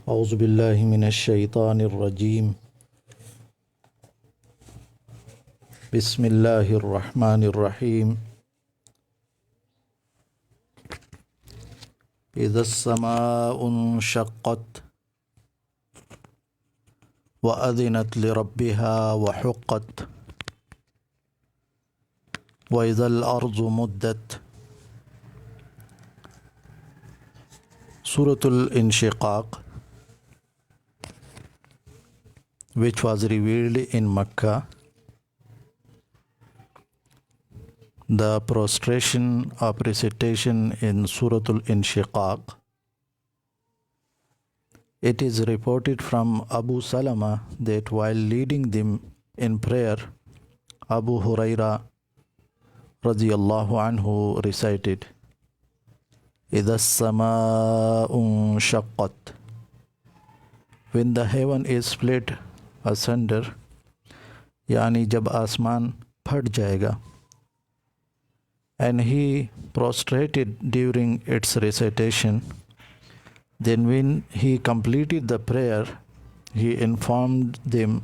اعوذ باللہ من الشیطان الرجیم بسم اللہ الرحمن الرحیم اذا السماء انشقت وأذنت لربها وحقت وإذا الأرض مدت. Surah Al-Inshiqaq, which was revealed in Makkah. The prostration of recitation in Surah Al-Inshiqaq. It is reported from Abu Salama that while leading them in prayer, Abu Huraira radiyallahu anhu recited, إِذَا السَّمَاءُ انشَقَّتْ, when the heaven is split asunder, یعنی جب آسمان پھٹ جائے گا. And he prostrated during its recitation. Then when he completed the prayer, he informed them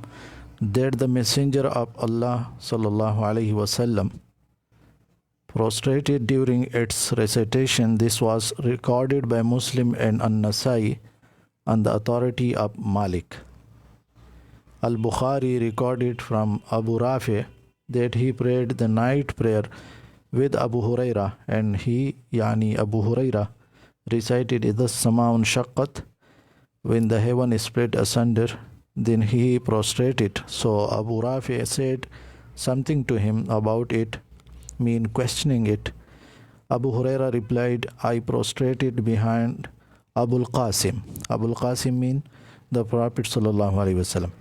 that the Messenger of Allah sallallahu alaihi wasallam prostrated during its recitation. This was recorded by Muslim and An-Nasai on the authority of Malik. Al-Bukhari recorded from Abu Rafi that he prayed the night prayer with Abu Huraira, and he, yani Abu Huraira, recited إِذَا السَّمَاءُ انشَقَّتْ, when the heaven is split asunder. Then he prostrated. So Abu Rafi said something to him about it, mean questioning it. Abu Huraira replied, I prostrated behind Abul Qasim. Abul Qasim mean the Prophet sallallahu alaihi wasallam,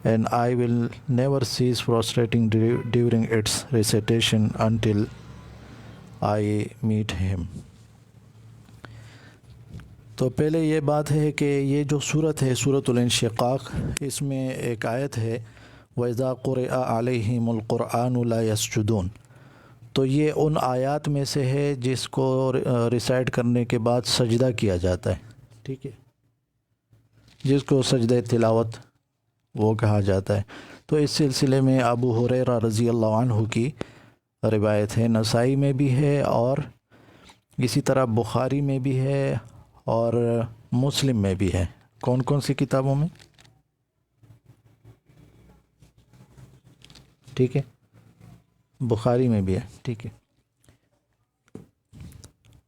and I will never cease prostrating during its recitation until I meet him. تو پہلے یہ بات ہے کہ یہ جو صورت ہے سورۃ الانشقاق، اس میں ایک آیت ہے وَإِذَا قُرِئَ عَلَيْهِمُ الْقُرْآنُ لَا يَسْجُدُونَ. تو یہ ان آیات میں سے ہے جس کو ریسائٹ کرنے کے بعد سجدہ کیا جاتا ہے، ٹھیک ہے، جس کو سجدہ تلاوت وہ کہا جاتا ہے. تو اس سلسلے میں ابو ہریرہ رضی اللہ عنہ کی روایت ہے، نسائی میں بھی ہے اور اسی طرح بخاری میں بھی ہے اور مسلم میں بھی ہے. کون کون سی کتابوں میں؟ ٹھیک ہے، بخاری میں بھی ہے، ٹھیک ہے.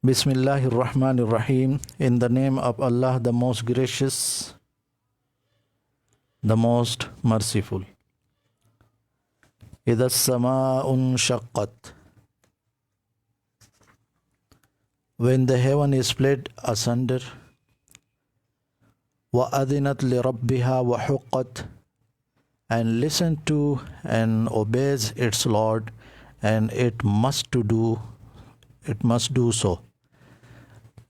بسم اللہ الرحمن الرحیم. In the name of Allah, the most gracious, the most merciful. اذا السماء انشقت, when the heaven is split asunder. وَأَذِنَتْ لِرَبِّهَا وَحُقَّتْ, and listen to and obeys its Lord, and it must do so.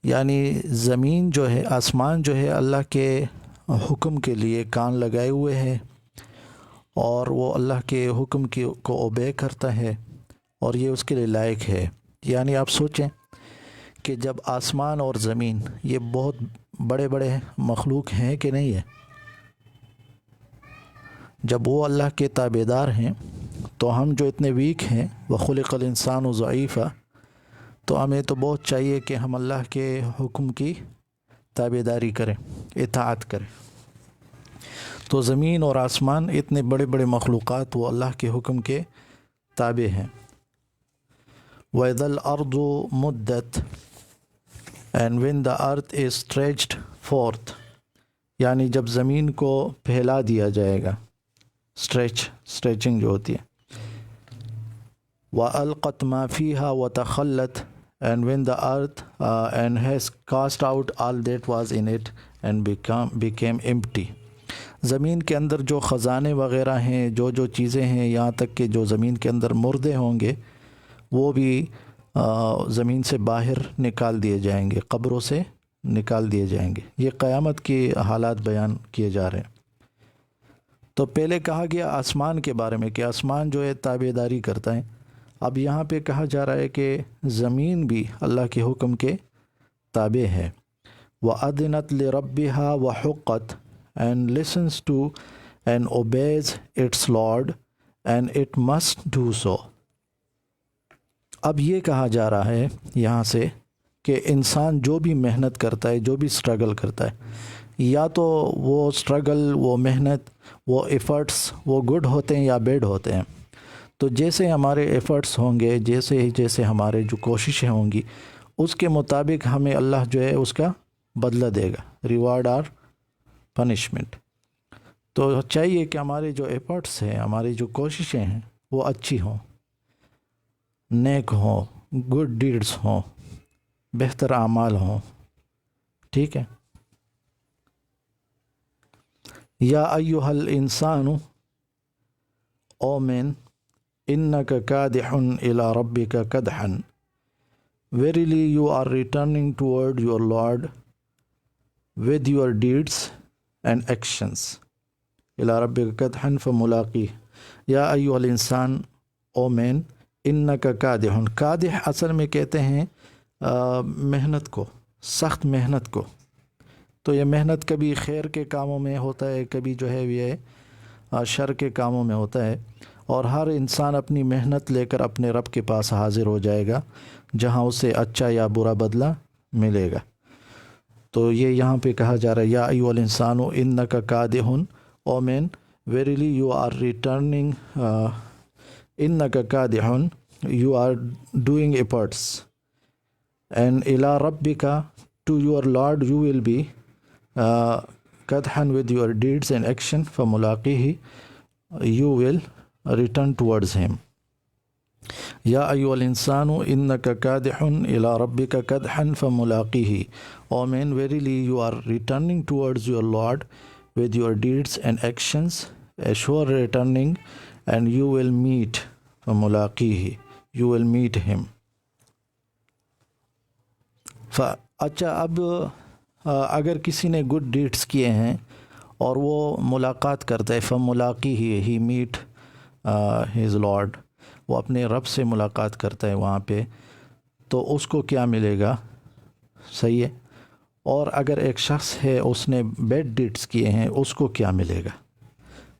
یعنی زمین جو ہے، آسمان جو ہے، اللہ کے حکم کے لیے کان لگائے ہوئے ہے اور وہ اللہ کے حکم کو اوبے کرتا ہے اور یہ اس کے لیے لائق ہے. یعنی آپ سوچیں کہ جب آسمان اور زمین یہ بہت بڑے بڑے مخلوق ہیں کہ نہیں ہے، جب وہ اللہ کے تابع دار ہیں تو ہم جو اتنے ویک ہیں، وَخُلِقَ الْإِنسَانُ ضَعِيفًا، تو ہمیں تو بہت چاہیے کہ ہم اللہ کے حکم کی تابع داری کریں، اطاعت کریں. تو زمین اور آسمان اتنے بڑے بڑے مخلوقات وہ اللہ کے حکم کے تابع ہیں. وَإِذَا الْأَرْضُ مُدَّتْ, and when the earth is stretched forth, یعنی جب زمین کو پھیلا دیا جائے گا، اسٹریچنگ جو ہوتی ہے. وَأَلْقَتْ مَا فِيهَا وَتَخَلَّتْ, and when the earth and has cast out all that was in it and became empty. زمین کے اندر جو خزانے وغیرہ ہیں، جو چیزیں ہیں، یہاں تک کہ جو زمین کے اندر مردے ہوں گے وہ بھی زمین سے باہر نکال دیے جائیں گے، قبروں سے نکال دیے جائیں گے. یہ قیامت کے حالات بیان کیے جا رہے ہیں. تو پہلے کہا گیا آسمان کے بارے میں کہ آسمان جو ہے تابع داری کرتا ہے. اب یہاں پہ کہا جا رہا ہے کہ زمین بھی اللہ کے حکم کے تابع ہے. وَأَذِنَتْ لِرَبِّهَا وَحُقَّتْ, and listens to and obeys its Lord, and it must do so. اب یہ کہا جا رہا ہے یہاں سے کہ انسان جو بھی محنت کرتا ہے، جو بھی اسٹرگل کرتا ہے، یا تو وہ اسٹرگل، وہ محنت، وہ ایفرٹس وہ گڈ ہوتے ہیں یا بیڈ ہوتے ہیں. تو جیسے ہمارے ایفرٹس ہوں گے، جیسے ہمارے جو کوششیں ہوں گی، اس کے مطابق ہمیں اللہ جو ہے اس کا بدلہ دے گا، ریوارڈ اور پنشمنٹ. تو چاہیے کہ ہمارے جو ایفرٹس ہیں، ہماری جو کوششیں ہیں وہ اچھی ہوں، نیک ہوں، گڈ ڈیڈز ہوں، بہتر اعمال ہوں. ٹھیک ہے. یا ایھا الانسان، او مین، انک کادح الی ربک کدحا، verily you are returning toward your Lord with your deeds and actions. الی ربک کدحا فملاقیہ. یا ایھا الانسان، او مین، انک کادح. کادح اصل میں کہتے ہیں محنت کو، سخت محنت کو. تو یہ محنت کبھی خیر کے کاموں میں ہوتا ہے، کبھی جو ہے یہ شر کے کاموں میں ہوتا ہے، اور ہر انسان اپنی محنت لے کر اپنے رب کے پاس حاضر ہو جائے گا، جہاں اسے اچھا یا برا بدلہ ملے گا. تو یہ یہاں پہ کہا جا رہا ہے یا ایھا الانسان انک کادح، او مین، verily you are returning, ink کادح, you are doing efforts, and ila rabbika, to your Lord you will be kadhan, with your deeds and action, famulaqihi, you will return towards him. یا ایھا الانسان انک کادح الی ربک کدحا فملاقیہ. O man, verily you are returning towards your Lord with your deeds and actions, a sure returning, and you will meet فملاقیہ, you will meet him. اچھا، اب اگر کسی نے گڈ ڈیڈس کیے ہیں اور وہ ملاقات کرتا ہے، فملاقیہ، ہی میٹ ہز لارڈ، وہ اپنے رب سے ملاقات کرتا ہے وہاں پہ، تو اس کو کیا ملے گا؟ صحیح ہے. اور اگر ایک شخص ہے اس نے بیڈ ڈیڈس کیے ہیں، اس کو کیا ملے گا؟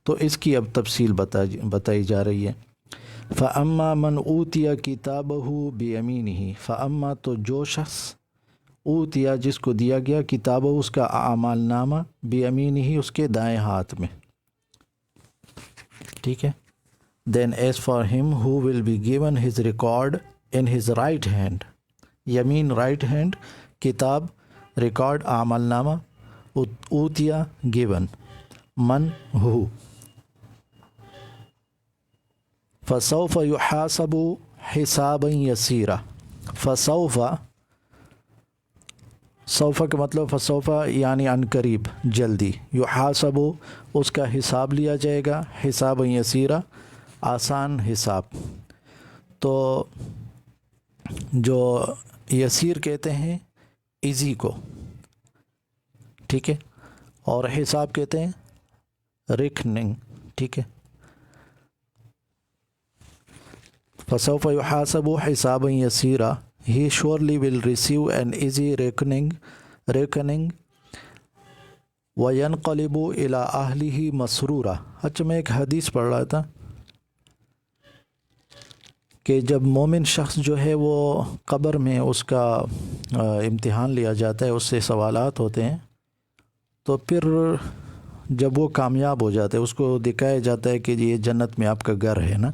تو اس کی اب تفصیل بتائی جا رہی ہے. فَأَمَّا مَنْ أُوتِيَ كِتَابَهُ بِيَمِينِهِ، فَأَمَّا، تو جو شخص، اوتیا، جس کو دیا گیا، کتاب، اس کا اعمال نامہ، بیمینہ، اس کے دائیں ہاتھ میں. ٹھیک ہے. Then as for him who will be given his record in his right hand. یمین رائٹ ہینڈ، کتاب ریکارڈ اعمال نامہ، اوتیا given، من who. فسوف یحاسب حسابا یسیرا. فسوف، سوف کا مطلب فسوف یعنی عن قریب، جلدی. یحاسب، اس کا حساب لیا جائے گا، حسابا یسیرا، آسان حساب. تو جو یسیر کہتے ہیں ایزی کو، ٹھیک ہے، اور حساب کہتے ہیں ریکننگ، ٹھیک ہے. فسوف یحاسب حسابا یسیرا، he surely will receive an easy reckoning, وَيَنْقَلِبُ إِلَىٰ أَهْلِهِ مَسْرُورًا. اچھا، میں ایک حدیث پڑھ رہا تھا کہ جب مومن شخص جو ہے وہ قبر میں اس کا امتحان لیا جاتا ہے، اس سے سوالات ہوتے ہیں، تو پھر جب وہ کامیاب ہو جاتا ہے، اس کو دکھایا جاتا ہے کہ یہ جنت میں آپ کا گھر ہے نا،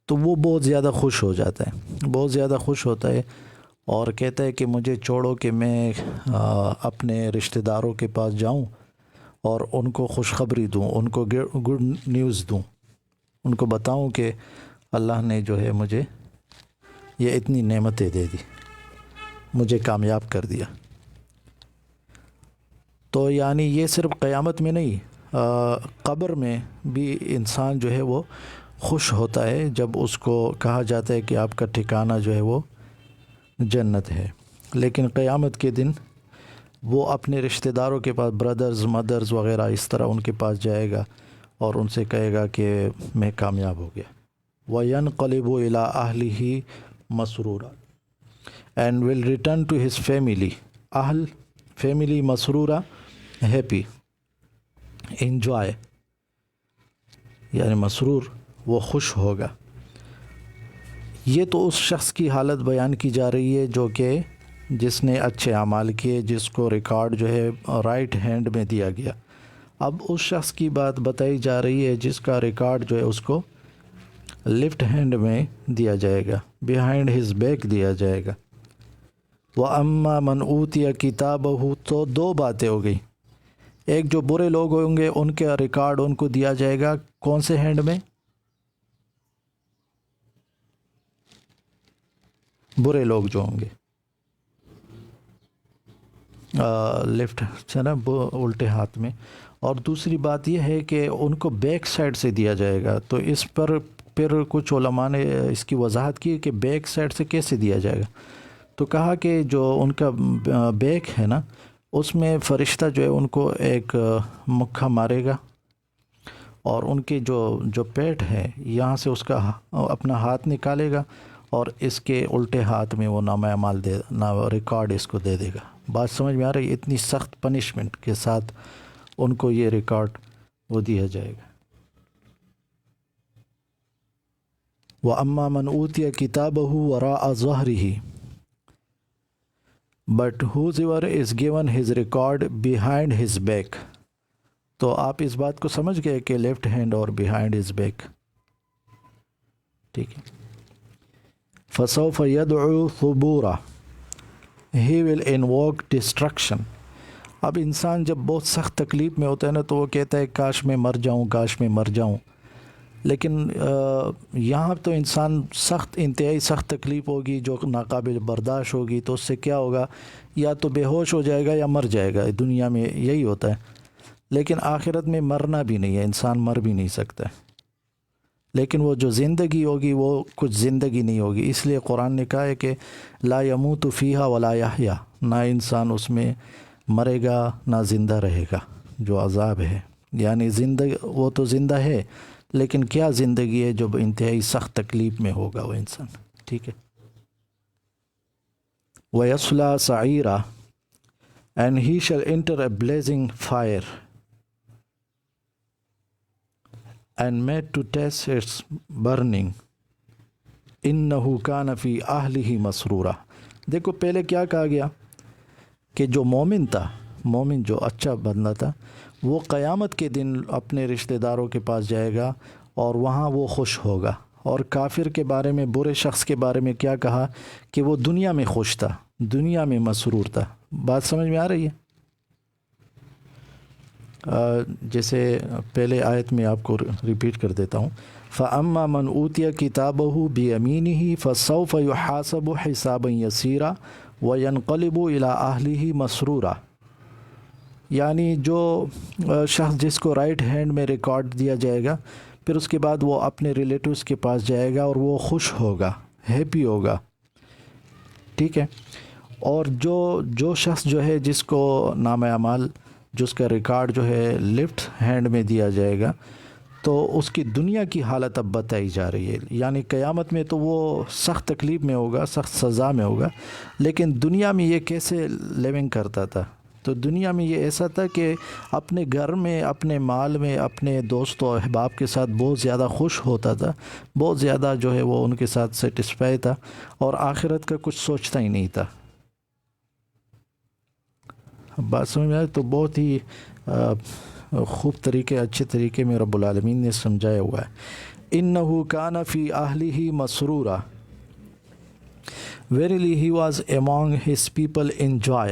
تو وہ بہت زیادہ خوش ہو جاتا ہے، بہت زیادہ خوش ہوتا ہے، اور کہتا ہے کہ مجھے چھوڑو کہ میں اپنے رشتہ داروں کے پاس جاؤں اور ان کو خوشخبری دوں، ان کو گڈ نیوز دوں، ان کو بتاؤں کہ اللہ نے جو ہے مجھے یہ اتنی نعمتیں دے دی، مجھے کامیاب کر دیا. تو یعنی یہ صرف قیامت میں نہیں، قبر میں بھی انسان جو ہے وہ خوش ہوتا ہے جب اس کو کہا جاتا ہے کہ آپ کا ٹھکانہ جو ہے وہ جنت ہے. لیکن قیامت کے دن وہ اپنے رشتہ داروں کے پاس، برادرز، مدرز وغیرہ، اس طرح ان کے پاس جائے گا اور ان سے کہے گا کہ میں کامیاب ہو گیا. وَيَنْقَلِبُ إِلَىٰ أَهْلِهِ مَسْرُورًا، and will return to his family. اہل فیملی مسرورہ ہیپی، انجوائے یعنی مسرور وہ خوش ہوگا. یہ تو اس شخص کی حالت بیان کی جا رہی ہے جو کہ جس نے اچھے اعمال کیے، جس کو ریکارڈ جو ہے رائٹ ہینڈ میں دیا گیا. اب اس شخص کی بات بتائی جا رہی ہے جس کا ریکارڈ جو ہے اس کو لیفٹ ہینڈ میں دیا جائے گا، بیہائنڈ ہز بیک دیا جائے گا. وَأَمَّا مَنْ أُوتِيَ كِتَابَهُ، تو دو باتیں ہو گئی. ایک جو برے لوگ ہوں گے ان کا ریکارڈ ان کو دیا جائے گا کون سے ہینڈ میں؟ برے لوگ جو ہوں گے لیفٹ ہے نا، الٹے ہاتھ میں. اور دوسری بات یہ ہے کہ ان کو بیک سائڈ سے دیا جائے گا. تو اس پر پھر کچھ علماء نے اس کی وضاحت کی کہ بیک سائڈ سے کیسے دیا جائے گا. تو کہا کہ جو ان کا بیک ہے نا، اس میں فرشتہ جو ہے ان کو ایک مکہ مارے گا، اور ان کی جو پیٹ ہے یہاں سے اس کا اپنا ہاتھ نکالے گا، اور اس کے الٹے ہاتھ میں وہ نامہ اعمال ریکارڈ اس کو دے دے گا. بات سمجھ میں آ رہی ہے؟ اتنی سخت پنشمنٹ کے ساتھ ان کو یہ ریکارڈ وہ دیا جائے گا. وَأَمَّا مَنْ أُوتِيَ كِتَابَهُ وَرَاءَ ظَهْرِهِ، but whosoever is given his record behind his back. تو آپ اس بات کو سمجھ گئے کہ لیفٹ ہینڈ اور بیہائنڈ ہز بیک. ٹھیک ہے. فَسَوْفَ يَدْعُو ثُبُورًا، he will invoke destruction. اب انسان جب بہت سخت تکلیف میں ہوتا ہے نا تو وہ کہتا ہے کاش میں مر جاؤں، کاش میں مر جاؤں. لیکن یہاں تو انسان انتہائی سخت تکلیف ہوگی جو ناقابل برداشت ہوگی، تو اس سے کیا ہوگا؟ یا تو بے ہوش ہو جائے گا یا مر جائے گا. دنیا میں یہی ہوتا ہے. لیکن آخرت میں مرنا بھی نہیں ہے، انسان مر بھی نہیں سکتا. لیکن وہ جو زندگی ہوگی وہ کچھ زندگی نہیں ہوگی. اس لیے قرآن نے کہا ہے کہ لا يموت فیہا ولا یحیا، نہ انسان اس میں مرے گا نہ زندہ رہے گا. جو عذاب ہے یعنی زندگی، وہ تو زندہ ہے لیکن کیا زندگی ہے جو انتہائی سخت تکلیف میں ہوگا وہ انسان. ٹھیک ہے. وَيَصْلَى سَعِيرًا، and he shall enter a blazing fire and made to taste its burning. إِنَّهُ كَانَ فِي أَهْلِهِ مَسْرُورًا. دیکھو پہلے کیا کہا گیا کہ جو مومن تھا، مومن جو اچھا بندہ تھا، وہ قیامت کے دن اپنے رشتہ داروں کے پاس جائے گا اور وہاں وہ خوش ہوگا. اور کافر کے بارے میں، برے شخص کے بارے میں کیا کہا کہ وہ دنیا میں خوش تھا، دنیا میں مسرور تھا. بات سمجھ میں آ رہی ہے؟ جیسے پہلے آیت میں آپ کو ریپیٹ کر دیتا ہوں. فَأَمَّا مَنْ أُوتِيَ كِتَابَهُ بِيَمِينِهِ فَسَوْفَ يُحَاسَبُ حِسَابًا يَسِيرًا وَيَنْقَلِبُ إِلَىٰ أَهْلِهِ مَسْرُورًا. یعنی جو شخص جس کو رائٹ ہینڈ میں ریکارڈ دیا جائے گا، پھر اس کے بعد وہ اپنے ریلیٹیوز کے پاس جائے گا اور وہ خوش ہوگا، ہیپی ہوگا. ٹھیک ہے. اور جو شخص جو ہے جس کو نامہ اعمال، جس کا ریکارڈ جو ہے لیفٹ ہینڈ میں دیا جائے گا، تو اس کی دنیا کی حالت اب بتائی جا رہی ہے. یعنی قیامت میں تو وہ سخت تکلیف میں ہوگا، سخت سزا میں ہوگا، لیکن دنیا میں یہ کیسے لیونگ کرتا تھا. تو دنیا میں یہ ایسا تھا کہ اپنے گھر میں، اپنے مال میں، اپنے دوست و احباب کے ساتھ بہت زیادہ خوش ہوتا تھا، بہت زیادہ جو ہے وہ ان کے ساتھ سیٹسفائی تھا، اور آخرت کا کچھ سوچتا ہی نہیں تھا. بات سمجھ میں آئے؟ تو بہت ہی خوب طریقے، اچھے طریقے میں رب العالمین نے سمجھایا ہوا ہے. إِنَّهُ كَانَ فِي أَهْلِهِ مَسْرُورًا verily he was among his people in joy.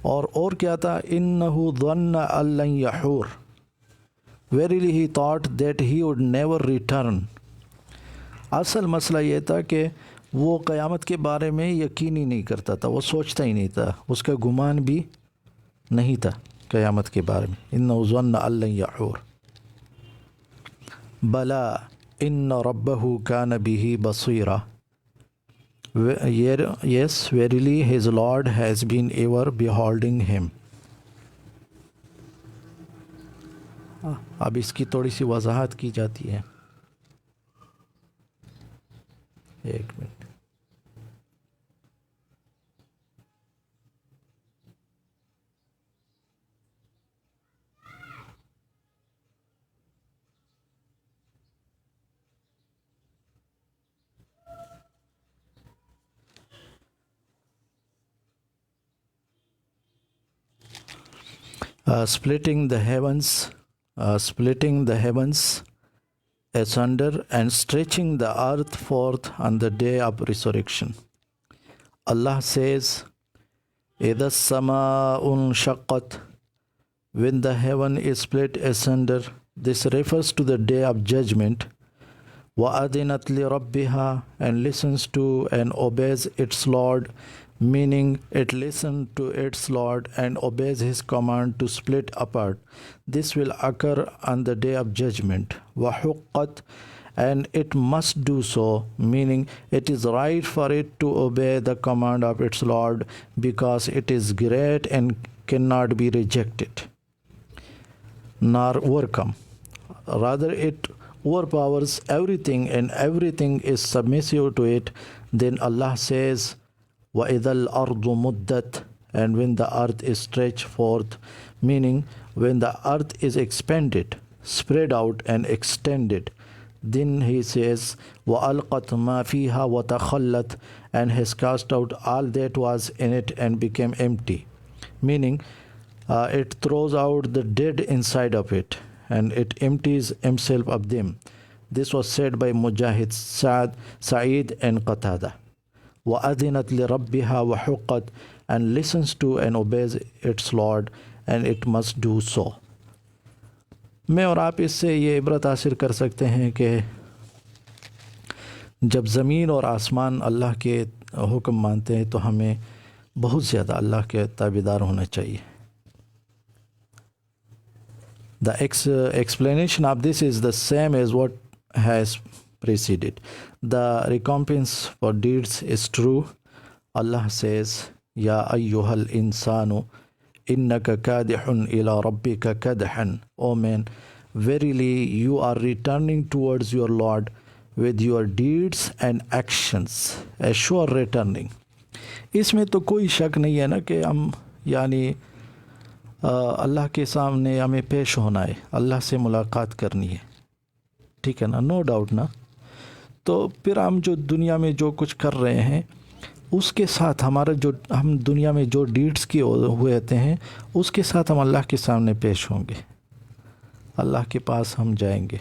اور کیا تھا؟ إِنَّهُ ظَنَّ أَن لَّن يَحُورَ verily he thought that he would never return. اصل مسئلہ یہ تھا کہ وہ قیامت کے بارے میں یقین ہی نہیں کرتا تھا، وہ سوچتا ہی نہیں تھا، اس کا گمان بھی نہیں تھا قیامت کے بارے میں. إِنَّهُ ظَنَّ أَن لَّن يَحُورَ بَلَىٰ إِنَّ رَبَّهُ كَانَ بِهِ بَصِيرًا. Yes, verily his Lord has been ever beholding him. اب اس کی تھوڑی سی وضاحت کی جاتی ہے. ایک minute. splitting the heavens asunder and stretching the earth forth on the day of resurrection. Allah says, إِذَا السَّمَاءُ انشَقَّتْ, when the heaven is split asunder. This refers to the day of judgment. وَأَذِنَتْ لِرَبِّهَا, and listens to and obeys its Lord, meaning it listens to its Lord and obeys his command to split apart. This will occur on the day of judgment. وَحُقَّتْ, and it must do so, meaning it is right for it to obey the command of its Lord because it is great and cannot be rejected nor overcome. Rather, it overpowers everything and everything is submissive to it. Then Allah says, وَإِذَا الْأَرْضُ مُدَّتْ, and when the earth is stretched forth, meaning when the earth is expanded, spread out and extended. Then he says, وَأَلْقَتْ مَا فِيهَا وَتَخَلَّتْ, and has cast out all that was in it and became empty. Meaning, it throws out the dead inside of it and it empties himself of them. This was said by Mujahid, Sa'id and Qatada. وَأَذِنَتْ لِرَبِّهَا وَحُقَّتْ, and listens to and obeys its Lord, and it must do so. میں اور آپ اس سے یہ عبرت حاصل کر سکتے ہیں کہ جب زمین اور آسمان اللہ کے حکم مانتے ہیں تو ہمیں بہت زیادہ اللہ کے تابعدار ہونا چاہیے. The explanation of this is the same as what has preceded. The recompense for deeds is true. Allah says, Ya ayyuhal insanu innaka kadihun ila rabbika kadhan. O man, verily you are returning towards your Lord with your deeds and actions, a sure returning. اس میں تو کوئی شک نہیں ہے نا کہ ہم یعنی اللہ کے سامنے ہمیں پیش ہونا ہے, اللہ سے ملاقات کرنی ہے, ٹھیک ہے نا, نو ڈاؤٹ نا. تو پھر ہم جو دنیا میں جو کچھ کر رہے ہیں اس کے ساتھ ہمارا جو ہم دنیا میں جو ڈیڈس کیے ہوئے ہوتے ہیں اس کے ساتھ ہم اللہ کے سامنے پیش ہوں گے, اللہ کے پاس ہم جائیں گے,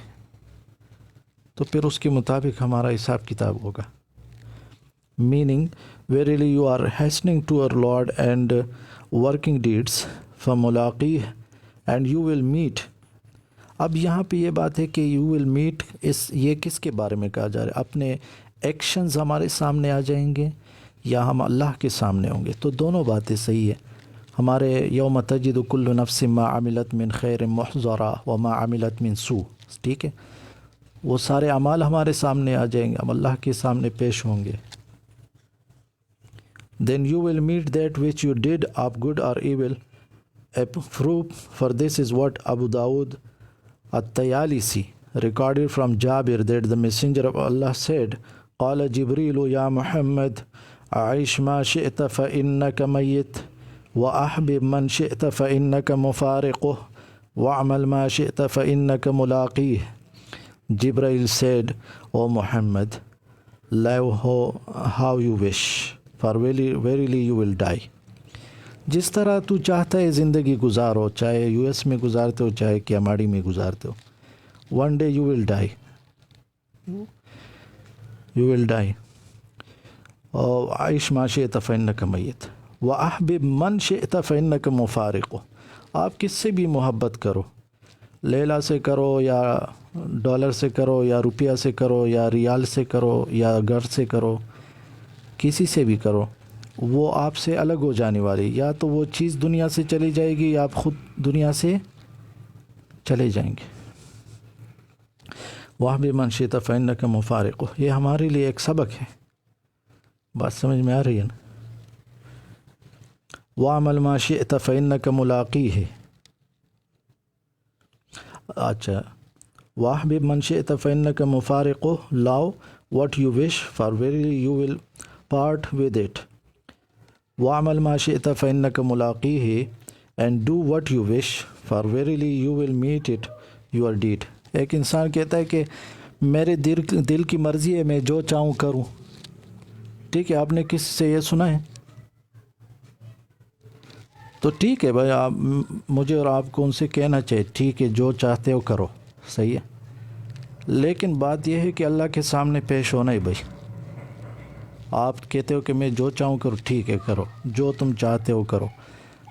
تو پھر اس کے مطابق ہمارا حساب کتاب ہوگا. Meaning, verily you are hastening to our Lord and working deeds فَمُلَاقِيهِ, and you will meet. اب یہاں پہ یہ بات ہے کہ you will meet, یہ کس کے بارے میں کہا جا رہا ہے؟ اپنے ایکشنز ہمارے سامنے آ جائیں گے یا ہم اللہ کے سامنے ہوں گے؟ تو دونوں باتیں صحیح ہے. ہمارے یوم تجد کل نفس ما عملت من خیر محضرا وما عملت من سوء, ٹھیک ہے, وہ سارے اعمال ہمارے سامنے آ جائیں گے, ہم اللہ کے سامنے پیش ہوں گے. Then you will meet that which you did of good or evil. A proof for this is what Abu Dawud at-Tayalisi recorded from Jabir, that the Messenger of Allah said, قال جبريل يا محمد أعيش ما شئت فإنك ميت وأحبب من شئت فإنك مفارقه وأعمل ما شئت فإنك ملاقيه. Jibreel said, O Muhammad, live how you wish, for verily you will die. جس طرح تو چاہتا ہے زندگی گزارو, چاہے یو ایس میں گزارتے ہو چاہے کیماڑی میں گزارتے ہو, one day you will die. You will die. عیش ما شئت فإنک میت وأحبب من شئت فإنک مفارقہ. آپ کس سے بھی محبت کرو, لیلا سے کرو یا ڈالر سے کرو یا روپیہ سے کرو یا ریال سے کرو یا گھر سے کرو, کسی سے بھی کرو, وہ آپ سے الگ ہو جانے والی. یا تو وہ چیز دنیا سے چلی جائے گی یا آپ خود دنیا سے چلے جائیں گے. وَأَحْبِبْ مَنْ شِئْتَ فَإِنَّكَ مُفَارِقُهُ, یہ ہمارے لیے ایک سبق ہے. بات سمجھ میں آ رہی ہے نا؟ وَعَمَلْ مَا شِئْتَ فَإِنَّكَ مُلَاقِيهِ. اچھا, وَأَحْبِبْ مَنْ شِئْتَ فَإِنَّكَ مُفَارِقُهُ, love what you wish, for verily you will part with it. وَعَمَلْ مَا شِئْتَ فَإِنَّكَ مُلَاقِيهِ, and do what you wish, for verily you will meet it, your deed. ایک انسان کہتا ہے کہ میرے دل کی مرضی ہے, میں جو چاہوں کروں. ٹھیک ہے, آپ نے کس سے یہ سنا ہے؟ تو ٹھیک ہے بھائی، آپ مجھے اور آپ کو ان سے کہنا چاہیے ٹھیک ہے جو چاہتے ہو کرو، صحیح ہے، لیکن بات یہ ہے کہ اللہ کے سامنے پیش ہونا ہی بھائی، آپ کہتے ہو کہ میں جو چاہوں کرو، ٹھیک ہے کرو جو تم چاہتے ہو کرو،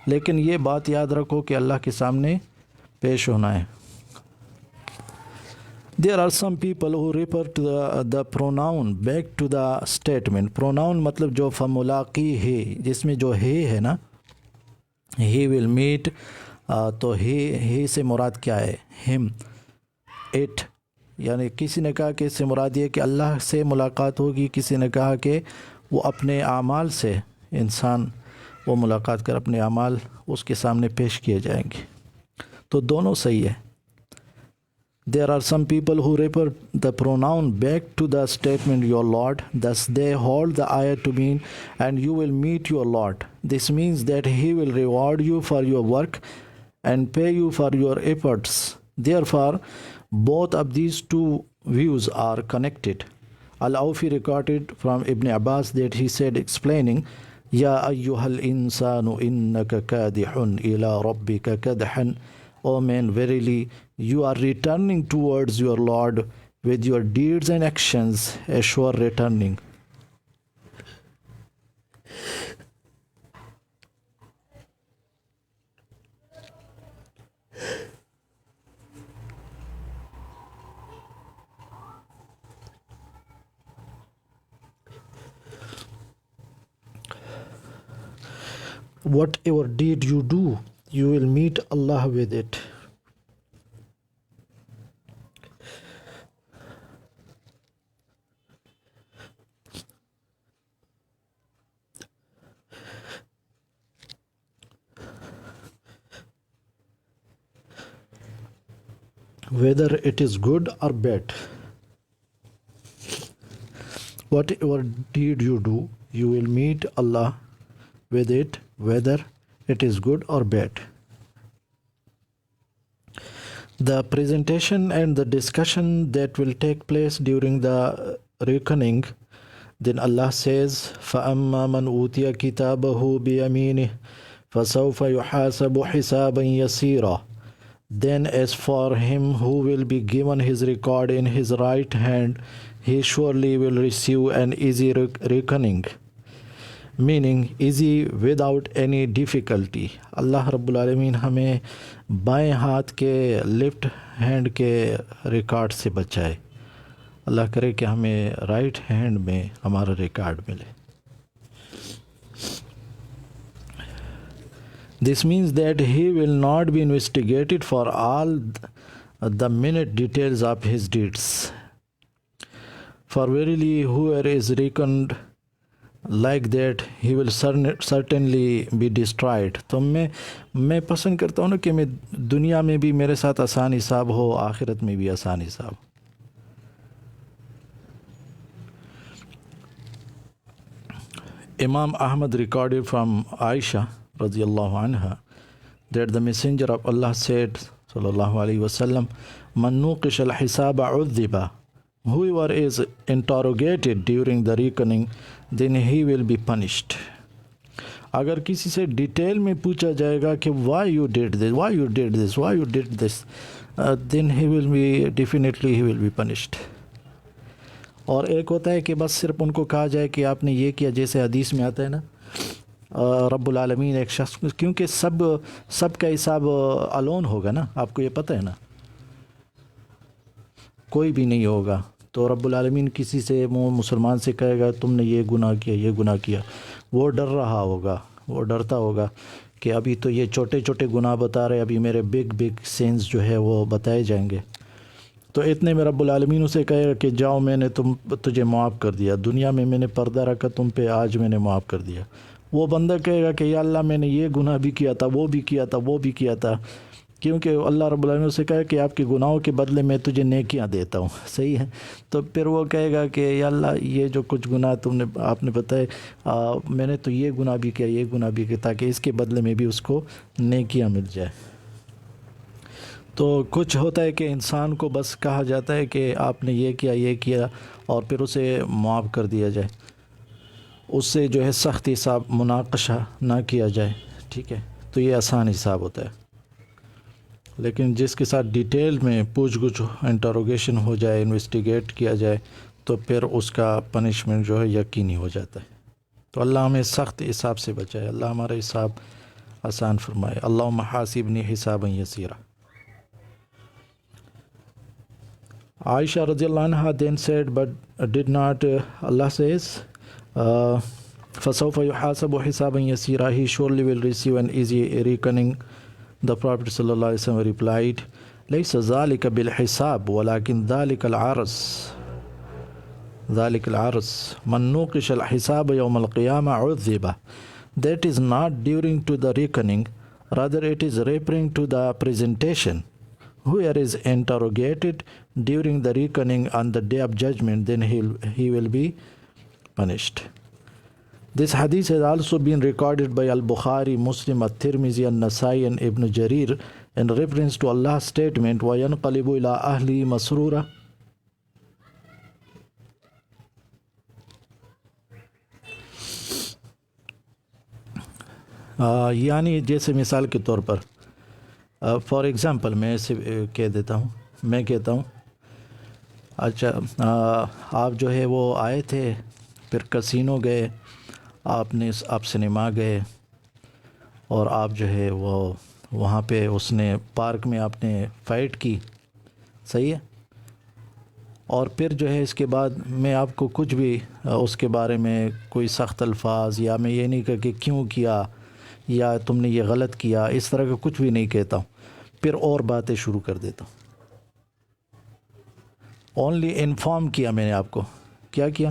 لیکن یہ بات یاد رکھو کہ اللہ کے سامنے پیش ہونا ہے۔ There are some people who refer to the pronoun back to the statement. pronoun مطلب جو فملاقی ہے، جس میں جو ہے نا، he will meet، تو he سے مراد کیا ہے؟ him، it، یعنی کسی نے کہا کہ اس سے مراد یہ کہ اللہ سے ملاقات ہوگی، کسی نے کہا کہ وہ اپنے اعمال سے انسان وہ ملاقات کر اپنے اعمال اس کے سامنے پیش کیے جائیں گے، تو دونوں صحیح ہے۔ There are some people who refer the pronoun back to the statement your Lord, thus they hold the ayah to mean and you will meet your Lord. This means that he will reward you for your work and pay you for your efforts. Therefore, both of these two views are connected. Al-Awfi recorded from Ibn Abbas that he said, explaining, Ya ayyuhal insanu innaka kadihun ila rabbika kadhan. O man, verily you are returning towards your Lord with your deeds and actions, a sure returning. Whatever deed you do, you will meet Allah with it. Whether it is good or bad, whatever deed you do, you will meet Allah with it, whether it is good or bad. The presentation and the discussion that will take place during the reckoning, then Allah says, فَأَمَّا مَنْ أُوتِيَ كِتَابَهُ بِيَمِينِهِ فَسَوْفَ يُحَاسَبُ حِسَابًا يَسِيرًا. Then as for him who will be given his record in his right hand, he surely will receive an easy reckoning, meaning easy without any difficulty. اللہ رب العالمین ہمیں بائیں ہاتھ کے left hand کے record سے بچائے، اللہ کرے کہ ہمیں رائٹ ہینڈ میں ہمارا ریکارڈ ملے۔ This means that he will not be investigated for all the minute details of his deeds. For verily whoever is reckoned like that, he will certainly be destroyed. تو میں پسند کرتا ہوں نا کہ میں دنیا میں بھی میرے ساتھ آسان حساب ہو، آخرت میں بھی آسان حساب۔ Imam Ahmad recorded from Aisha radiyallahu anha that the Messenger of Allah said, sallallahu alaihi wasallam, Man nuqish al-hisaba udhiba. Whoever is interrogated during the reckoning, then he will be punished. اگر کسی سے detail میں پوچھا جائے گا کہ why you did this, why you did this, why you did this, then he will be definitely he will be punished. اور ایک ہوتا ہے کہ بس صرف ان کو کہا جائے کہ آپ نے یہ کیا، جیسے حدیث میں آتا ہے نا، رب العالمین ایک شخص، کیونکہ سب کا حساب الون ہوگا نا، آپ کو یہ پتہ ہے نا، کوئی بھی نہیں ہوگا، تو رب العالمین کسی سے مسلمان سے کہے گا تم نے یہ گناہ کیا، یہ گناہ کیا، وہ ڈر رہا ہوگا، وہ ڈرتا ہوگا کہ ابھی تو یہ چھوٹے چھوٹے گناہ بتا رہے، ابھی میرے بگ سینس جو ہے وہ بتائے جائیں گے، تو اتنے میں رب العالمین اسے کہے گا کہ جاؤ میں نے تجھے معاف کر دیا، دنیا میں نے پردہ رکھا تم پہ، آج میں نے معاف کر دیا۔ وہ بندہ کہے گا کہ یا اللہ میں نے یہ گناہ بھی کیا تھا، وہ بھی کیا تھا، وہ بھی کیا تھا، کیونکہ اللہ رب العالمین اسے کہے کہ آپ کے گناہوں کے بدلے میں تجھے نیکیاں دیتا ہوں، صحیح ہے، تو پھر وہ کہے گا کہ یا اللہ یہ جو کچھ گناہ آپ نے بتائے، میں نے تو یہ گناہ بھی کیا، یہ گناہ بھی کیا، تاکہ اس کے بدلے میں بھی اس کو نیکیاں مل جائے۔ تو کچھ ہوتا ہے کہ انسان کو بس کہا جاتا ہے کہ آپ نے یہ کیا اور پھر اسے معاف کر دیا جائے، اس سے جو ہے سخت حساب مناقشہ نہ کیا جائے، ٹھیک ہے، تو یہ آسان حساب ہوتا ہے. لیکن جس کے ساتھ ڈیٹیل میں پوچھ گچھ انٹروگیشن ہو جائے، انویسٹیگیٹ کیا جائے، تو پھر اس کا پنشمنٹ جو ہے یقینی ہو جاتا ہے. تو اللہ ہمیں سخت حساب سے بچائے، اللہ ہمارا حساب آسان فرمائے. اللہم حاسبنی حسابا یسیرا. عائشہ رضی اللہ عنہ then said, but did not Allah says, فَسَوْفَ يُحَاسَبُ حِسَابًا يَسِيرًا, he surely will receive an easy reckoning. The Prophet sallallahu alaihi wasallam replied, لَيْسَ ذَلِكَ بِالْحِسَابِ وَلَكِنْ ذَلِكَ الْعَرْض. ذَلِكَ الْعَرْض مَنْ نُوقِشَ الْحِسَابَ يَوْمَ الْقِيَامَةِ عُذِّبَ. That is not during to the reckoning, rather it is referring to the presentation. Whoever is interrogated during the reckoning on the day of judgment, then he will be punished. This hadith has also been recorded by Al-Bukhari, Muslim, At-Tirmidhi, An-Nasai and Ibn Jarir in reference to Allah's statement, وَيَنْقَلِبُ إِلَىٰ أَهْلِهِ مَسْرُورًا. یعنی جیسے مثال کے طور پر for example میں اسے کہہ دیتا ہوں، میں کہتا ہوں اچھا آپ جو ہے وہ آئے تھے، پھر کسینو گئے، آپ سنیما گئے، اور آپ جو ہے وہ وہاں پہ اس نے پارک میں آپ نے فائٹ کی، صحیح ہے، اور پھر جو ہے اس کے بعد میں آپ کو کچھ بھی اس کے بارے میں کوئی سخت الفاظ، یا میں یہ نہیں کہا کہ کیوں کیا یا تم نے یہ غلط کیا، اس طرح کا کچھ بھی نہیں کہتا ہوں، پھر اور باتیں شروع کر دیتا ہوں. اونلی انفارم کیا میں نے آپ کو، کیا کیا؟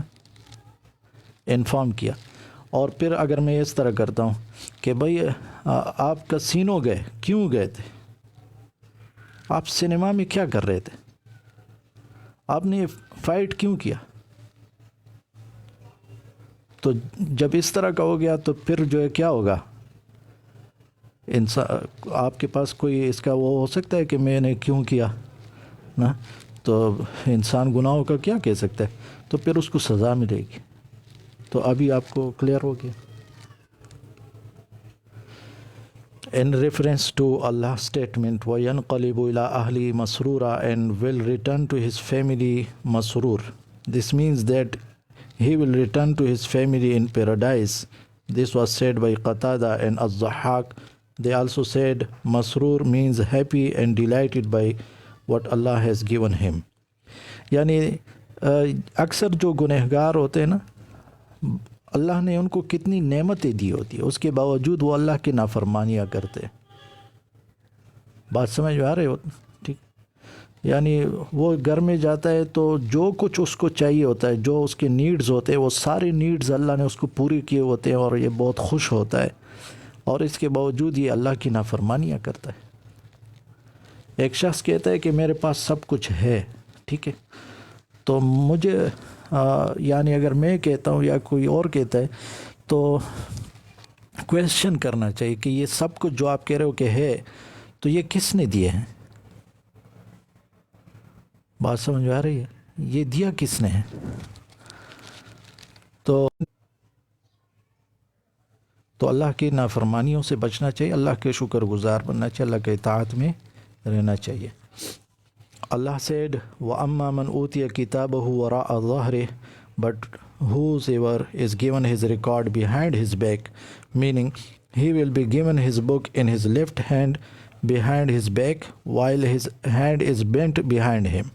انفارم کیا. اور پھر اگر میں اس طرح کرتا ہوں کہ بھئی آپ کسینو گئے، کیوں گئے تھے؟ آپ سنیما میں کیا کر رہے تھے؟ آپ نے فائٹ کیوں کیا؟ تو جب اس طرح کا ہو گیا تو پھر جو ہے کیا ہوگا؟ انسان آپ کے پاس کوئی اس کا وہ ہو سکتا ہے کہ میں نے کیوں کیا نا؟ تو انسان گناہوں کا کیا کہہ سکتا ہے؟ تو پھر اس کو سزا ملے گی. تو ابھی آپ کو کلیئر ہو گیا. In reference to Allah's statement, وَيَنْقَلِبُ إِلَىٰ أَهْلِهِ مَسْرُورًا, and will return to his family masroor. This means that he will return to his family in paradise. This was said by Qatada and Az-Zahhak. They also said masroor means happy and delighted by what Allah has given him. یعنی اکثر جو گنہگار ہوتے ہیں نا، اللہ نے ان کو کتنی نعمتیں دی ہوتی ہیں، اس کے باوجود وہ اللہ کی نافرمانیاں کرتے. بات سمجھ میں آ رہے ہو؟ ٹھیک. یعنی وہ گھر میں جاتا ہے تو جو کچھ اس کو چاہیے ہوتا ہے، جو اس کے نیڈز ہوتے ہیں، وہ سارے نیڈز اللہ نے اس کو پورے کیے ہوتے ہیں، اور یہ بہت خوش ہوتا ہے، اور اس کے باوجود یہ اللہ کی نافرمانیاں کرتا ہے. ایک شخص کہتا ہے کہ میرے پاس سب کچھ ہے، ٹھیک ہے، تو مجھے یعنی اگر میں کہتا ہوں یا کوئی اور کہتا ہے تو کویسچن کرنا چاہیے کہ یہ سب کچھ جو آپ کہہ رہے ہو کہ ہے، تو یہ کس نے دیے ہیں؟ بات سمجھ آ رہی ہے؟ یہ دیا کس نے ہے؟ تو اللہ کی نافرمانیوں سے بچنا چاہیے، اللہ کے شکر گزار بننا چاہیے، اللہ کے اطاعت میں رہنا چاہیے. Allah said, وَأَمَّا مَنْ أُوتِيَ كِتَابَهُ وَرَاءَ ظَهْرِهِ, but whosoever is given his record behind his back, meaning he will be given his book in his left hand behind his back while his hand is bent behind him.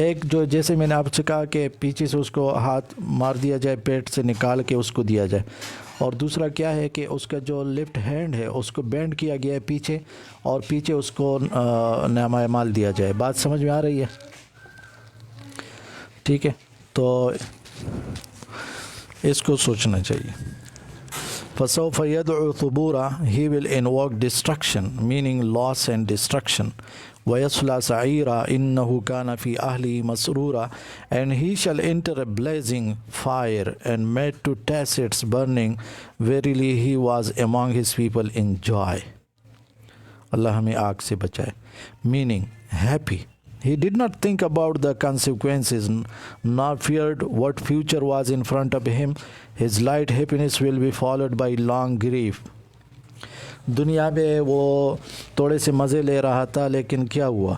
ایک جو جیسے میں نے آپ سے کہا کہ پیچھے سے اس کو ہاتھ مار دیا جائے، پیٹ سے نکال کے اس کو دیا جائے، اور دوسرا کیا ہے کہ اس کا جو لیفٹ ہینڈ ہے اس کو بینڈ کیا گیا ہے پیچھے، اور پیچھے اس کو نامہ اعمال دیا جائے. بات سمجھ میں آ رہی ہے؟ ٹھیک ہے، تو اس کو سوچنا چاہیے. فَسَوْفَ يَدْعُو ثُبُورًا, he will invoke destruction, meaning loss and destruction. وَيَصْلَى سَعِيرًا إِنَّهُ كَانَ فِي أَهْلِهِ مَسْرُورًا, and he shall enter a blazing fire and made to taste its burning. Verily he was among his people in joy. اللہ ہمیں آگ سے بچائے. Meaning happy. He did not think about the consequences, nor feared what future was in front of him. His light happiness will be followed by long grief. دنیا میں وہ تھوڑے سے مزے لے رہا تھا، لیکن کیا ہوا؟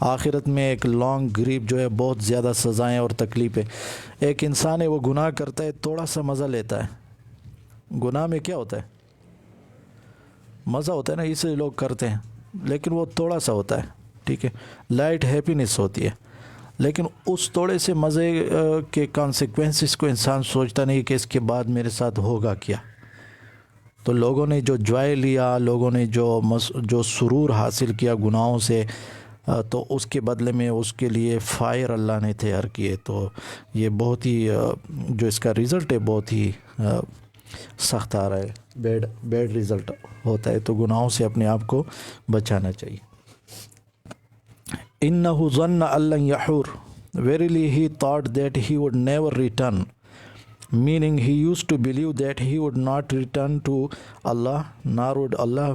آخرت میں ایک لانگ گریپ جو ہے، بہت زیادہ سزائیں اور تکلیفیں. ایک انسان ہے وہ گناہ کرتا ہے، تھوڑا سا مزہ لیتا ہے. گناہ میں کیا ہوتا ہے؟ مزہ ہوتا ہے نا، اس لیے لوگ کرتے ہیں، لیکن وہ تھوڑا سا ہوتا ہے. ٹھیک ہے، لائٹ ہیپینس ہوتی ہے، لیکن اس تھوڑے سے مزے کے کانسیکوینسز کو انسان سوچتا نہیں کہ اس کے بعد میرے ساتھ ہوگا کیا. تو لوگوں نے جو جوائے لیا، لوگوں نے جو سرور حاصل کیا گناہوں سے، تو اس کے بدلے میں اس کے لیے فائر اللہ نے تیار کیے. تو یہ بہت ہی جو اس کا رزلٹ ہے بہت ہی سخت آ رہا ہے، بیڈ رزلٹ ہوتا ہے. تو گناہوں سے اپنے آپ کو بچانا چاہیے. اِنَّهُ ظَنَّ أَن لَّن يَحُورَ, verily he thought that he would never return, meaning he used to believe that he would not return to Allah, nor would Allah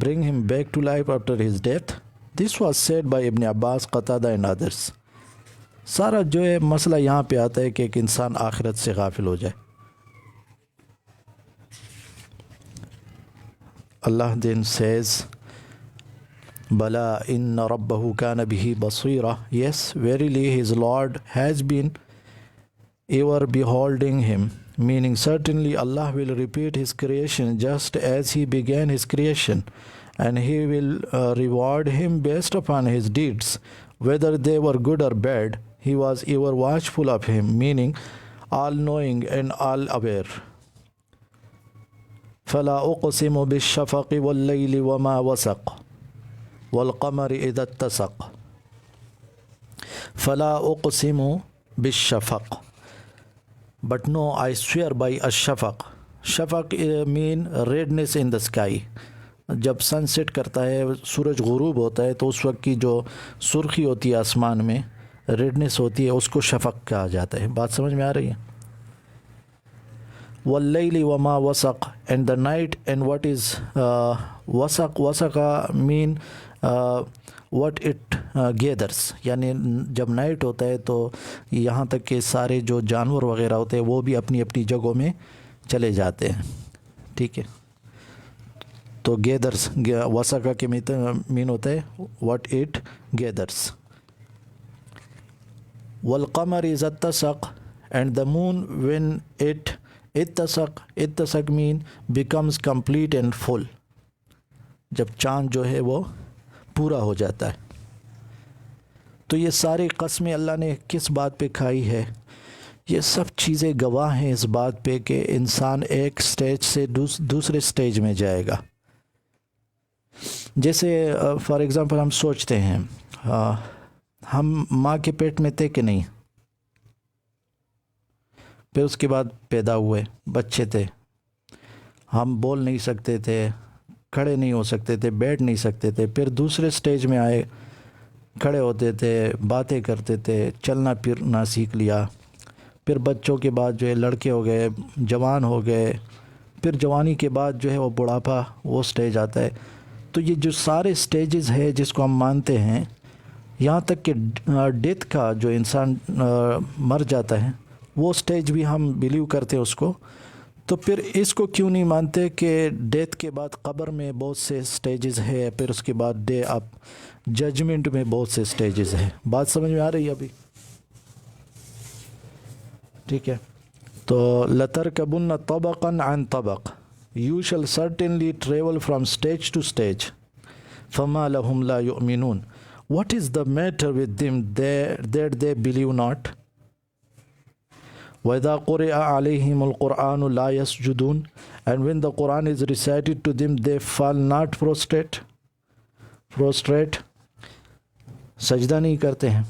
bring him back to life after his death. This was said by Ibn Abbas, Qatada and others. سارا جو ہے مسئلہ یہاں پہ آتا ہے کہ ایک انسان آخرت سے غافل ہو جائے. Allah then says, Bala inna rabbahu kana bihi basira. Yes, verily his Lord has been ever beholding him, meaning certainly Allah will repeat his creation just as he began his creation, and he will reward him based upon his deeds, whether they were good or bad. He was ever watchful of him, meaning all-knowing and all-aware. فَلَا أُقْسِمُ بِالشَّفَقِ وَاللَّيْلِ وَمَا وَسَقَ وَالْقَمَرِ إِذَا اتَّسَقَ. فَلَا أُقْسِمُ بِالشَّفَقِ, but no, I swear by الشفق. Shafaq mean redness in the sky. جب سن set کرتا ہے، سورج غروب ہوتا ہے، تو اس وقت کی جو سرخی ہوتی ہے آسمان میں، ریڈنس ہوتی ہے، اس کو شفق کہا جاتا ہے. بات سمجھ میں آ رہی ہے؟ وَاللَّيْلِ وَمَا وَسَقَ, and the night and what is وَسَق. وَسَقَ mean what it gathers. یعنی جب نائٹ ہوتا ہے تو یہاں تک کہ سارے جو جانور وغیرہ ہوتے ہیں وہ بھی اپنی اپنی جگہوں میں چلے جاتے ہیں. ٹھیک ہے، تو گیدرس، وسقہ کے مین ہوتا ہے what it gathers. وَالْقَمَرِ إِذَا اتَّسَقَ, and the moon when it اتسق mean becomes complete and full. جب چاند جو ہے وہ پورا ہو جاتا ہے. تو یہ ساری قسمیں اللہ نے کس بات پہ کھائی ہے؟ یہ سب چیزیں گواہ ہیں اس بات پہ کہ انسان ایک سٹیج سے دوسرے سٹیج میں جائے گا. جیسے فار ایگزامپل ہم سوچتے ہیں ہم ماں کے پیٹ میں تھے کہ نہیں، پھر اس کے بعد پیدا ہوئے، بچے تھے، ہم بول نہیں سکتے تھے، کھڑے نہیں ہو سکتے تھے، بیٹھ نہیں سکتے تھے. پھر دوسرے سٹیج میں آئے، کھڑے ہوتے تھے، باتیں کرتے تھے، چلنا پھرنا سیکھ لیا. پھر بچوں کے بعد جو ہے لڑکے ہو گئے، جوان ہو گئے. پھر جوانی کے بعد جو ہے وہ بڑھاپا، وہ سٹیج آتا ہے. تو یہ جو سارے سٹیجز ہے جس کو ہم مانتے ہیں، یہاں تک کہ ڈیتھ کا جو انسان مر جاتا ہے وہ سٹیج بھی ہم بلیو کرتے ہیں اس کو. تو پھر اس کو کیوں نہیں مانتے کہ ڈیتھ کے بعد قبر میں بہت سے سٹیجز ہے، پھر اس کے بعد ڈے اپ ججمنٹ میں بہت سے سٹیجز ہے. بات سمجھ میں آ رہی ہے ابھی؟ ٹھیک ہے. تو لَتَرْكَبُنَّ طَبَقًا عَنْ طَبَقٍ, you shall certainly travel from stage to stage. فَمَا لَهُمْ لَا يُؤْمِنُونَ, what is the matter with them that they believe not? وَإِذَا قُرِئَ عَلَيْهِمُ الْقُرْآنُ لَا يَسْجُدُونَ, and when the Quran is recited to them they fall not prostrate, سجدہ نہیں کرتے ہیں.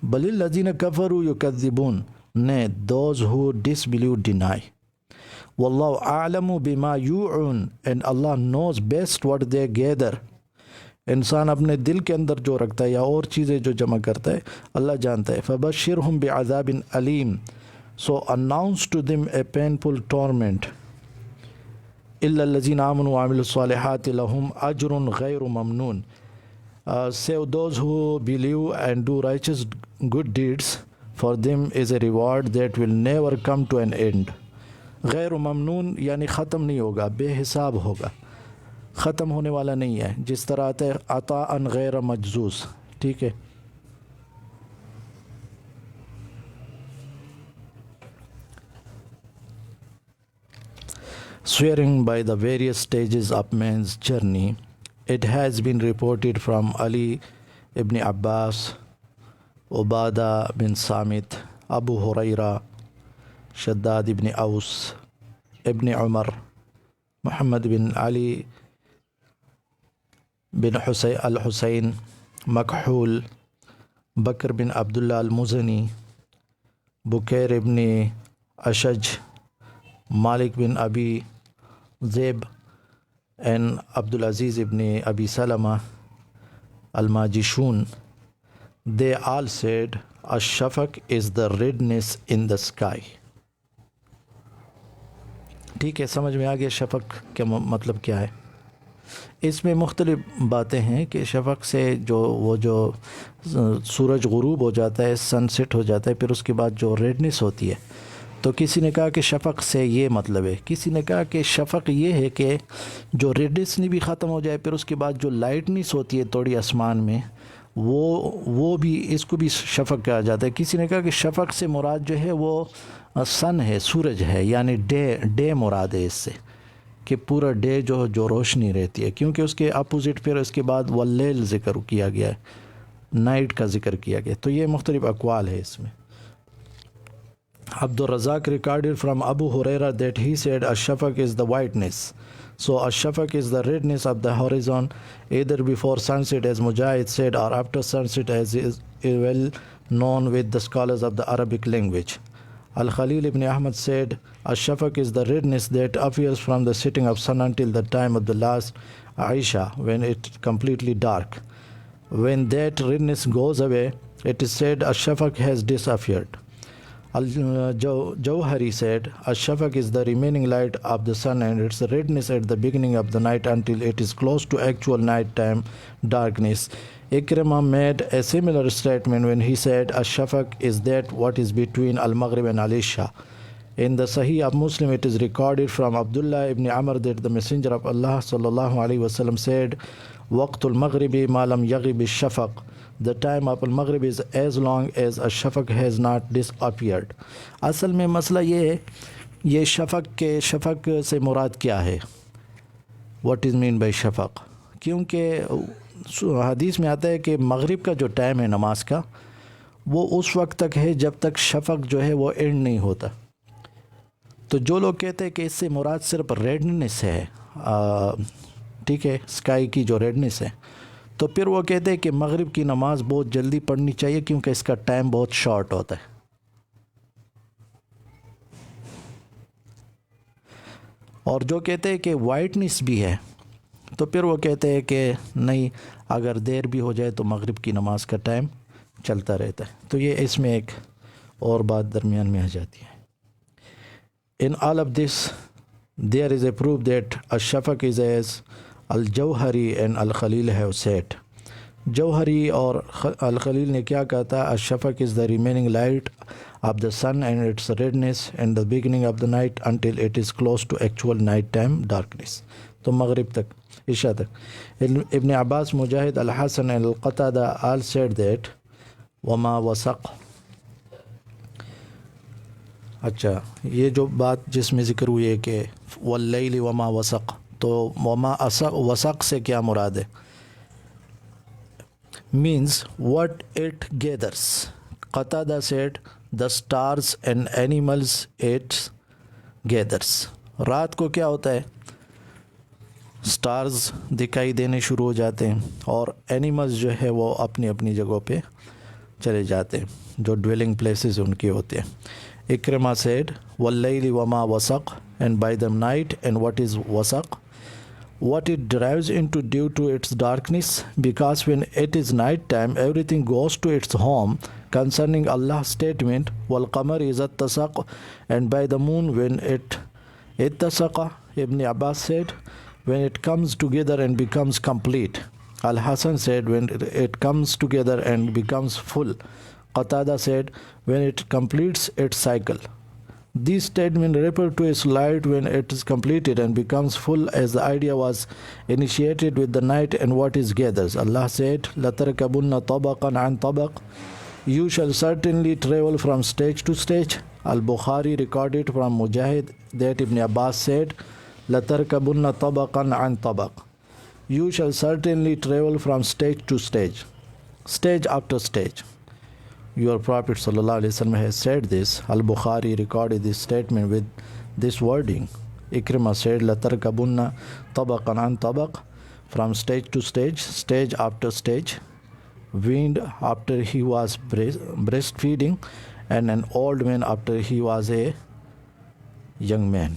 بَلِ الَّذِينَ كَفَرُوا يُكَذِّبُونَ, nay, those who disbelieve deny. وَاللَّهُ أَعْلَمُ بِمَا يُوعُونَ, and Allah knows best what they gather. انسان اپنے دل کے اندر جو رکھتا ہے یا اور چیزیں جو جمع کرتا ہے اللہ جانتا ہے. فَبَشِّرْهُمْ بِعَذَابٍ أَلِيمٍ, so announce to them a painful torment. إِلَّا الَّذِينَ آمَنُوا وَعَمِلُوا الصَّالِحَاتِ لَهُمْ أَجْرٌ غَيْرُ مَمْنُونٍ. Save those who believe and do righteous good deeds, for them is a reward that will never come to an end. غیر ممنون یعنی ختم نہیں ہوگا، بے حساب ہوگا، ختم ہونے والا نہیں ہے، جس طرح آتا ہے عطاء غیر مجزوز. ٹھیک ہے. Swearing by the various stages of man's journey, it has been reported from Ali ibn Abbas, Ubadah bin Samit, Abu Huraira, Shaddad ibn Aus, ibn Umar, Muhammad bin Ali bin al-Husayn, Makhul, Bakr bin Abdullah al-Muzani, Bukair ibn Ashaj, Malik bin Abi Zaib, and Abdul Aziz ibn Abi Salama al-Majishun. They all said, Ash-Shafaq is the redness in the sky. ٹھیک ہے، سمجھ میں آ گیا شفق کا مطلب کیا ہے. اس میں مختلف باتیں ہیں کہ شفق سے جو سورج غروب ہو جاتا ہے، سن سیٹ ہو جاتا ہے، پھر اس کے بعد جو ریڈنس ہوتی ہے، تو کسی نے کہا کہ شفق سے یہ مطلب ہے، کسی نے کہا کہ شفق یہ ہے کہ جو ریڈنس بھی ختم ہو جائے، پھر اس کے بعد جو لائٹنس ہوتی ہے تھوڑی آسمان میں، وہ بھی اس کو بھی شفق کہا جاتا ہے. کسی نے کہا کہ شفق سے مراد جو ہے وہ سن ہے، سورج ہے، یعنی ڈے مراد ہے اس سے، کہ پورا ڈے جو روشنی رہتی ہے، کیونکہ اس کے اپوزٹ پھر اس کے بعد واللیل ذکر کیا گیا ہے، نائٹ کا ذکر کیا گیا. تو یہ مختلف اقوال ہے اس میں. عبد الرزاق recorded from Abu Huraira that he said, Ash-Shafaq is the whiteness. So Ash-Shafaq is the redness of the horizon, either before sunset as Mujahid said, or after sunset as is well known with the scholars of the Arabic language. Al-Khalil ibn Ahmad said, Ash-Shafaq is the redness that appears from the setting of sun until the time of the last Aisha, when it's completely dark. When that redness goes away, it is said Ash-Shafaq has disappeared. Al-Jawhari said, Ash-Shafaq is the remaining light of the sun and its redness at the beginning of the night until it is close to actual nighttime darkness. Ikrimah made a similar statement when he said, Ash-Shafaq is that what is between Al-Maghrib and Al-Isha. In the Sahih of Muslim, it is recorded from Abdullah ibn Amr that the Messenger of Allah sallallahu alaihi wasallam said, Waqtul Maghribi ma lam yaghib ash-shafaq. The time of Al-Maghrib is as long as Ash-Shafaq has not disappeared. اصل میں مسئلہ یہ ہے، یہ شفق سے مراد کیا ہے؟ What is mean by شفق؟ کیونکہ حدیث میں آتا ہے کہ مغرب کا جو ٹائم ہے نماز کا، وہ اس وقت تک ہے جب تک شفق جو ہے وہ اینڈ نہیں ہوتا. تو جو لوگ کہتے ہیں کہ اس سے مراد صرف ریڈنس ہے، ٹھیک ہے، اسکائی کی جو ریڈنس ہے، تو پھر وہ کہتے ہیں کہ مغرب کی نماز بہت جلدی پڑھنی چاہیے کیونکہ اس کا ٹائم بہت شارٹ ہوتا ہے. اور جو کہتے ہیں کہ وائٹنس بھی ہے، تو پھر وہ کہتے ہیں کہ نہیں، اگر دیر بھی ہو جائے تو مغرب کی نماز کا ٹائم چلتا رہتا ہے. تو یہ اس میں ایک اور بات درمیان میں آ جاتی ہے. In all of this, there is a proof that Ash-Shafaq is as Al-Jawhari and Al-Khalil have said. Jawhari اور Al-Khalil نے کیا کہا تھا؟ Ash-Shafaq is the remaining light of the sun and its redness and the beginning of the night until it is close to actual night time darkness. تو مغرب تک، عشاء تک. Ibn Abbas, Mujahid, Al-Hasan and Al-Qatada all said that وَمَا وَسَقْ. اچھا، یہ جو بات جس میں ذکر ہوئی ہے کہ وَاللَّيْلِ وَمَا وَسَقْ، تو وَمَا وَسَقْ سے کیا مراد ہے؟ means what it gathers. Qatada said the stars and animals it gathers. رات کو کیا ہوتا ہے؟ سٹارز دکھائی دینے شروع ہو جاتے ہیں اور اینیملز جو ہے وہ اپنی اپنی جگہوں پہ چلے جاتے ہیں، جو ڈویلنگ پلیسز ان کے ہوتے ہیں. Ikrimah said, وَاللَّيْلِ وَمَا وَسَقْ, and by the night and what is wasaq, what it derives into due to its darkness, because when it is night time everything goes to its home. Concerning Allah's statement, وَالْقَمَرِ إِذَا اتَّسَقَ, and by the moon when it ittasaqa, Ibn Abbas said, when it comes together and becomes complete. Al-Hasan said, when it comes together and becomes full. Qatada said, when it completes its cycle. This statement refers to its light when it is completed and becomes full, as the idea was initiated with the night and what it gathers. Allah said, لَتَرْكَبُنَّ طَبَقًا عَنْ طَبَقٍ. You shall certainly travel from stage to stage. Al-Bukhari recorded from Mujahid that Ibn Abbas said, لَتَرْكَبُنَّ طَبَقًا عَنْ طَبَقٍ. You shall certainly travel from stage to stage, stage after stage. Your Prophet ﷺ has said this. Al-Bukhari recorded this statement with this wording. Ikrimah said, لَتَرْكَبُنَّ طَبَقًا عَنْ طَبَقٍ. From stage to stage, stage after stage. Weaned after he was breastfeeding, and an old man after he was a young man.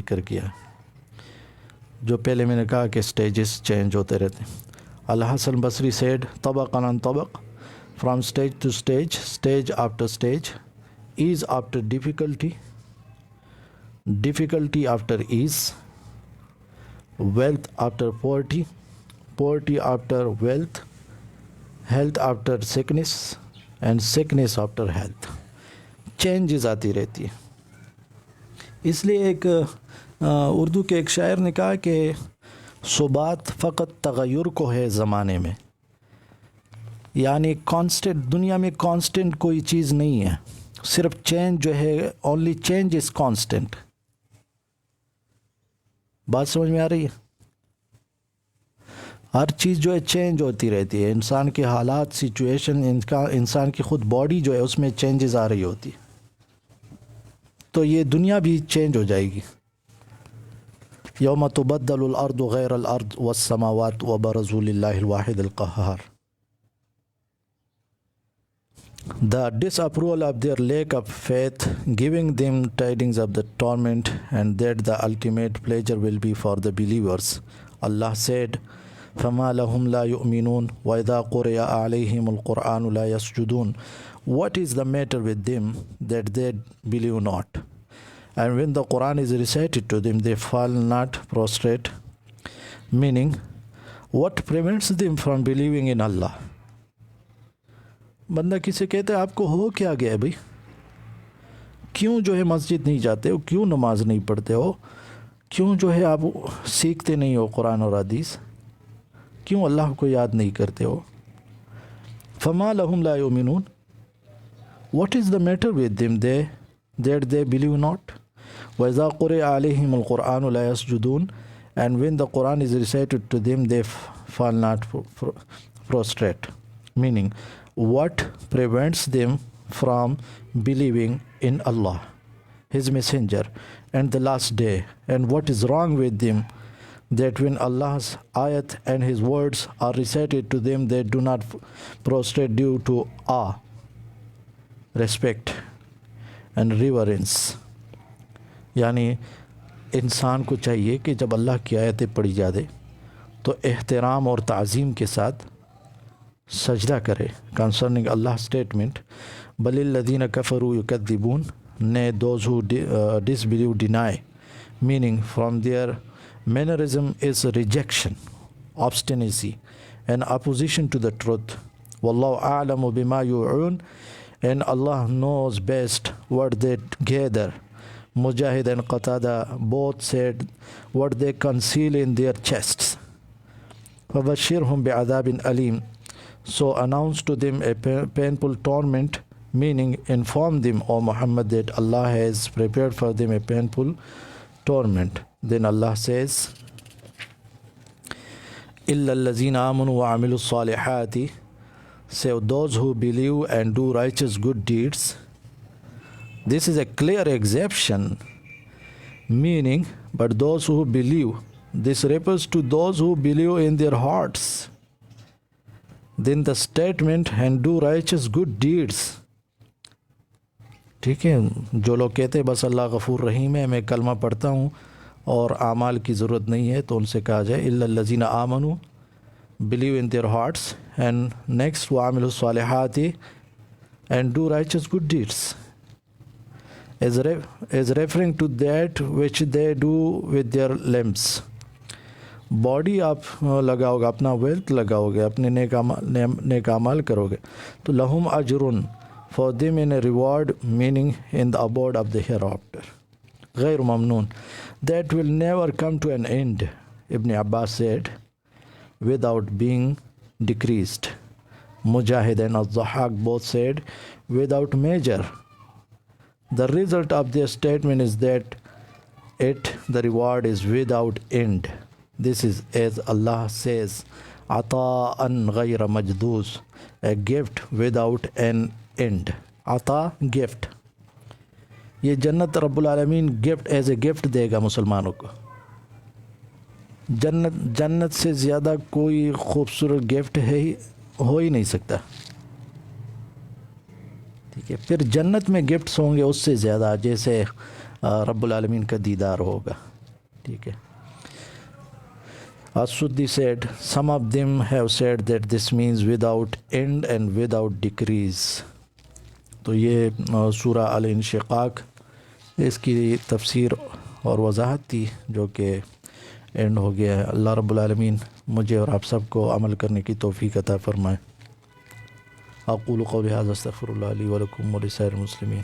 ذکر کیا. جو پہلے میں نے کہا کہ stages change ہوتے رہتے ہیں. Al-Hasan Basri said, طبقاً عن طبق. From stage to stage, stage after stage, ease after difficulty, difficulty after ease, wealth after poverty, poverty after wealth, health after sickness, and sickness after health. Changes آتی رہتی ہے. اس لیے ایک اردو کے ایک شاعر نے کہا کہ ثبات فقط تغیر کو ہے زمانے میں. یعنی کانسٹنٹ دنیا میں کانسٹنٹ کوئی چیز نہیں ہے, صرف چینج جو ہے, اونلی چینج از کانسٹنٹ. بات سمجھ میں آ رہی ہے؟ ہر چیز جو ہے چینج ہوتی رہتی ہے. انسان کے حالات, سچویشن, انسان کی خود باڈی جو ہے اس میں چینجز آ رہی ہوتی ہے. تو یہ دنیا بھی چینج ہو جائے گی. یوم تبدل الارض غیر الارض والسماوات وبرزوا للہ الواحد القہار. The disapproval of their lack of faith, giving them tidings of the torment, and that the ultimate pleasure will be for the believers. Allah said, فَمَا لَهُمْ لَا يُؤْمِنُونَ وَإِذَا قُرِئَ عَلَيْهِمُ الْقُرْآنُ لَا يَسْجُدُونَ. What is the matter with them that they believe not? And when the Quran is recited to them, they fall not prostrate. Meaning, what prevents them from believing in Allah? بندہ کسی کہتے ہیں آپ کو ہو کیا گیا بھائی, کیوں جو ہے مسجد نہیں جاتے ہو, کیوں نماز نہیں پڑھتے ہو, کیوں جو ہے آپ سیکھتے نہیں ہو قرآن اور حدیث, کیوں اللہ کو یاد نہیں کرتے ہو. فما لہم لا یؤمنون. What is the matter with them that they believe not? وَإِذَا قُرِئَ عَلَيْهِمُ الْقُرْآنُ لَا يَسْجُدُونَ. And when the Quran is recited to them, they fall not prostrate. Meaning, what prevents them from believing in Allah, His Messenger, and the last day? And what is wrong with them that when Allah's ayat and His words are recited to them, they do not prostrate due to awe, respect, and reverence. یعنی انسان کو چاہیے کہ جب اللہ کی آیتیں پڑھی جا دے تو احترام اور تعظیم کے ساتھ سجدہ کرے. کنسرننگ اللہ اسٹیٹمنٹ, بل الذین کفروا یکذبون, nay those who disbelieve deny. Meaning, from their mannerism is rejection, obstinacy, and opposition to the truth. Wallahu a'lamu bima yu'un. And Allah knows best what they gather. Mujahid and Qatada both said what they conceal in their chests. فَبَشِّرْهُمْ بِعَذَابٍ أَلِيمٍ. So announce to them a painful torment, meaning inform them, O Muhammad, that Allah has prepared for them a painful torment. Then Allah says, إِلَّا الَّذِينَ آمَنُوا وَعَمِلُوا الصَّالِحَاتِ. Save those who believe and do righteous good deeds. This is a clear exception, meaning, but those who believe. This refers to those who believe in their hearts. Then the statement, and do righteous good deeds. ٹھیک ہے, جو لوگ کہتے ہیں بس اللہ غفور رحیم ہے, میں کلمہ پڑھتا ہوں اور اعمال کی ضرورت نہیں ہے, تو ان سے کہا جائے الا الذین آمنوا, believe in their hearts, and next وعملوا الصالحات, and do righteous good deeds, as referring to that which they do with their limbs. Body آپ لگاؤ گے، اپنا ویلتھ لگاؤ گے، اپنے نیک اعمال کرو گے تو لہم اجرن for them in a reward meaning in the abode of the ہیئر آفٹر غیر ممنون that will never come to an end. Ibn Abbas said without being decreased. Mujahid and al-Dhahhak both said without measure. The result of their statement is that the reward is without end. This is as Allah says, Ata'an ghayra majduz, a gift without an end. Ata, gift. یہ جنت رب العالمین gift as a gift دے گا مسلمانوں کو. جنت سے زیادہ کوئی خوبصورت گفٹ ہو ہی نہیں سکتا. ٹھیک ہے، پھر جنت میں گفٹس ہوں گے اس سے زیادہ، جیسے رب العالمین کا دیدار ہوگا. ٹھیک ہے. As-Suddi said, some of them have said that this means without end and without decrease. تو یہ سورہ الانشقاق اس کی تفسیر اور وضاحت تھی جو کہ اینڈ ہو گیا ہے. اللہ رب العالمین مجھے اور آپ سب کو عمل کرنے کی توفیق عطا فرمائے. اقول قولی ھذا استغفر اللہ لی ولکم ولسائر المسلمین.